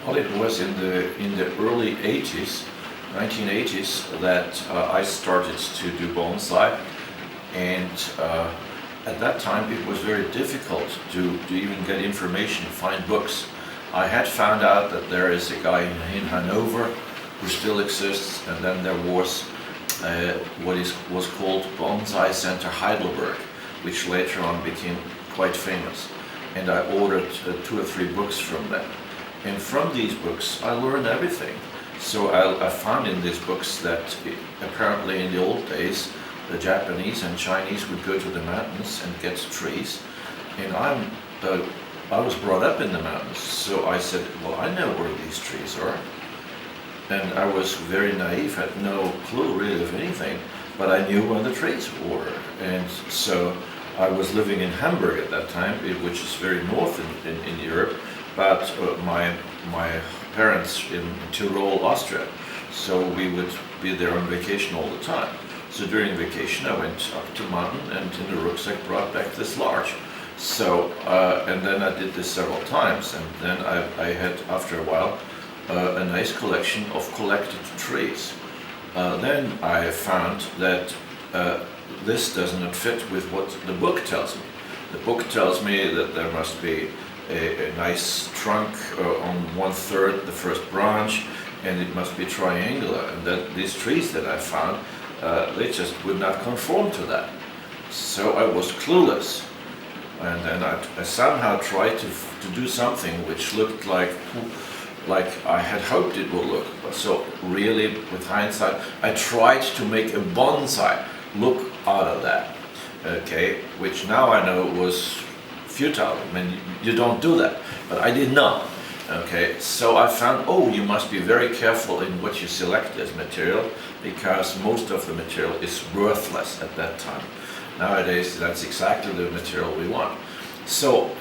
Well, it was in the early 80s, 1980s, that I started to do bonsai, and at that time it was very difficult to even get information, find books. I had found out that there is a guy in Hanover who still exists, and then there was was called Bonsai Center Heidelberg, which later on became quite famous. And I ordered 2 or 3 books from them. And from these books I learned everything. So I found in these books that apparently in the old days the Japanese and Chinese would go to the mountains and get trees. And I was brought up in the mountains, so I said, well, I know where these trees are. And I was very naive, had no clue really of anything, but I knew where the trees were. And so I was living in Hamburg at that time, which is very north in Europe, but my parents in Tyrol, Austria, so we would be there on vacation all the time. So during vacation I went up to mountain and in the rucksack brought back this larch. So, and then I did this several times, and then I had, after a while, a nice collection of collected trees. Then I found that this does not fit with what the book tells me. The book tells me that there must be a nice trunk on 1/3 the first branch, and it must be triangular, and that these trees that I found, they just would not conform to that. So I was clueless, and then I somehow tried to do something which looked like I had hoped it would look. So really, with hindsight, I tried to make a bonsai look out of that, okay, which now I know was futile. I mean, you don't do that, but I didn't know. Okay, so I found, oh, you must be very careful in what you select as material, because most of the material is worthless at that time. Nowadays, that's exactly the material we want. So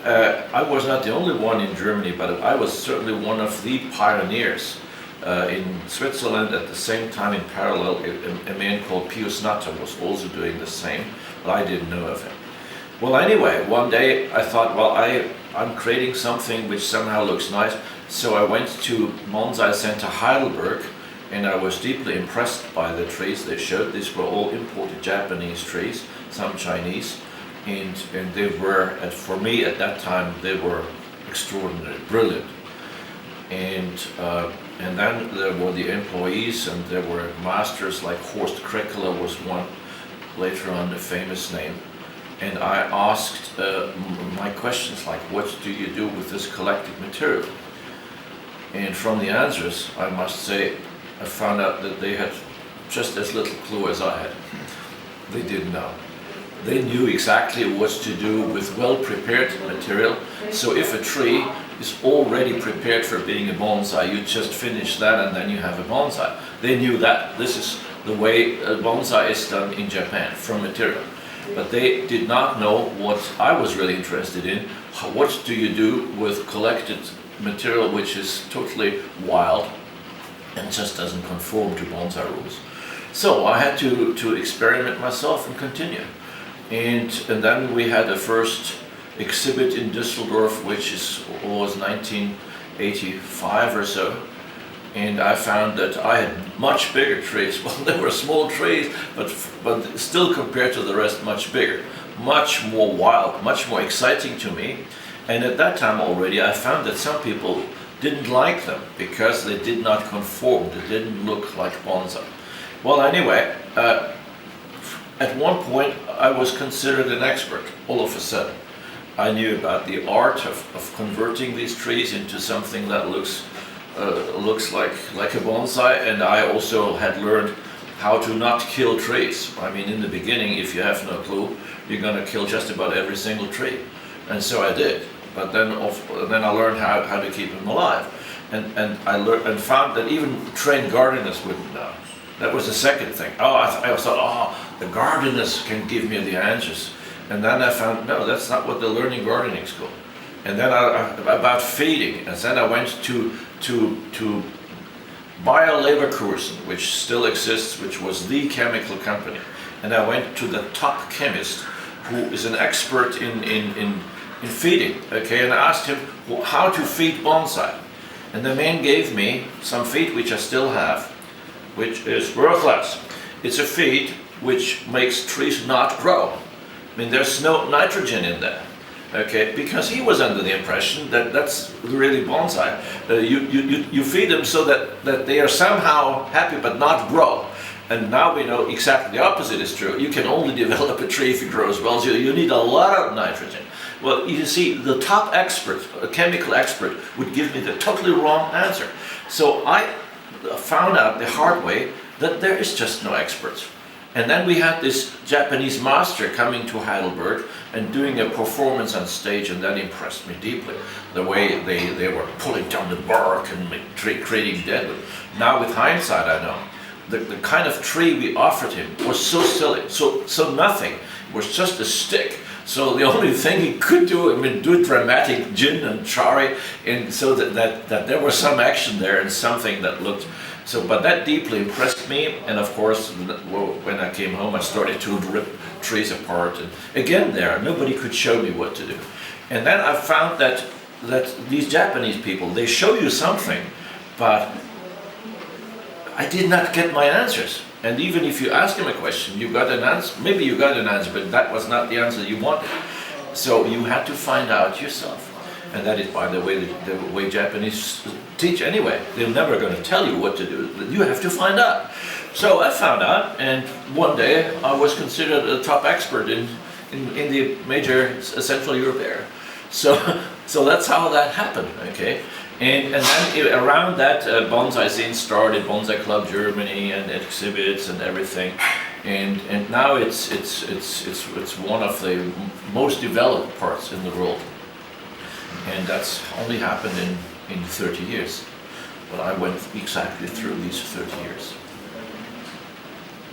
I was not the only one in Germany, but I was certainly one of the pioneers. In Switzerland, at the same time, in parallel, a man called Pius Natter was also doing the same, but I didn't know of him. Well, anyway, one day I thought, well, I'm creating something which somehow looks nice, so I went to Bonsai Center Heidelberg, and I was deeply impressed by the trees they showed. These were all imported Japanese trees, some Chinese, and they were, for me at that time, they were extraordinary, brilliant. And then there were the employees, and there were masters like Horst Kreckler was one, later on a famous name. And I asked my questions like, what do you do with this collected material? And from the answers, I must say, I found out that they had just as little clue as I had. They didn't know. They knew exactly what to do with well-prepared material. So if a tree is already prepared for being a bonsai, you just finish that and then you have a bonsai. They knew that this is the way a bonsai is done in Japan, from material. But they did not know what I was really interested in. What do you do with collected material which is totally wild and just doesn't conform to bonsai rules? So I had to experiment myself and continue. And then we had a first exhibit in Düsseldorf, which was 1985 or so. And I found that I had much bigger trees. Well, they were small trees, but still compared to the rest, much bigger, much more wild, much more exciting to me. And at that time already, I found that some people didn't like them because they did not conform, they didn't look like bonsai. Well, anyway, at one point I was considered an expert all of a sudden. I knew about the art of converting these trees into something that looks like a bonsai, and I also had learned how to not kill trees. I mean, in the beginning, if you have no clue, you're going to kill just about every single tree, and so I did. But then I learned how to keep them alive, and I learned and found that even trained gardeners wouldn't know. That was the second thing. I thought, the gardeners can give me the answers, and then I found no, that's not what they learn in gardening school. And then about feeding, and then I went to Bayer Leverkusen, which still exists, which was the chemical company, and I went to the top chemist, who is an expert in feeding. Okay, and I asked him how to feed bonsai, And the man gave me some feed which I still have, which is worthless. It's a feed which makes trees not grow. I mean, there's no nitrogen in there. Okay, because he was under the impression that that's really bonsai. You feed them so that they are somehow happy but not grow. And now we know exactly the opposite is true. You can only develop a tree if it grows well, so you need a lot of nitrogen. Well, you see, the top expert, a chemical expert, would give me the totally wrong answer. So I found out the hard way that there is just no experts. And then we had this Japanese master coming to Heidelberg and doing a performance on stage, and that impressed me deeply. The way they were pulling down the bark and creating deadwood. Now with hindsight I know, the kind of tree we offered him was so silly, so nothing. It was just a stick. So the only thing he could do, I mean, do dramatic gin and chari, and so that there was some action there and something that looked. So, but that deeply impressed me, and of course, when I came home, I started to rip trees apart, and again nobody could show me what to do. And then I found that these Japanese people, they show you something, but I did not get my answers. And even if you ask them a question, you got an answer, maybe you got an answer, but that was not the answer you wanted. So you had to find out yourself. And that is, by the way Japanese teach anyway. They're never going to tell you what to do. You have to find out. So I found out, and one day I was considered a top expert in the major Central Europe area. So that's how that happened, okay? And then around that, bonsai scene started, Bonsai Club Germany, and exhibits and everything. And now it's one of the most developed parts in the world. And that's only happened in 30 years. But I went exactly through these 30 years.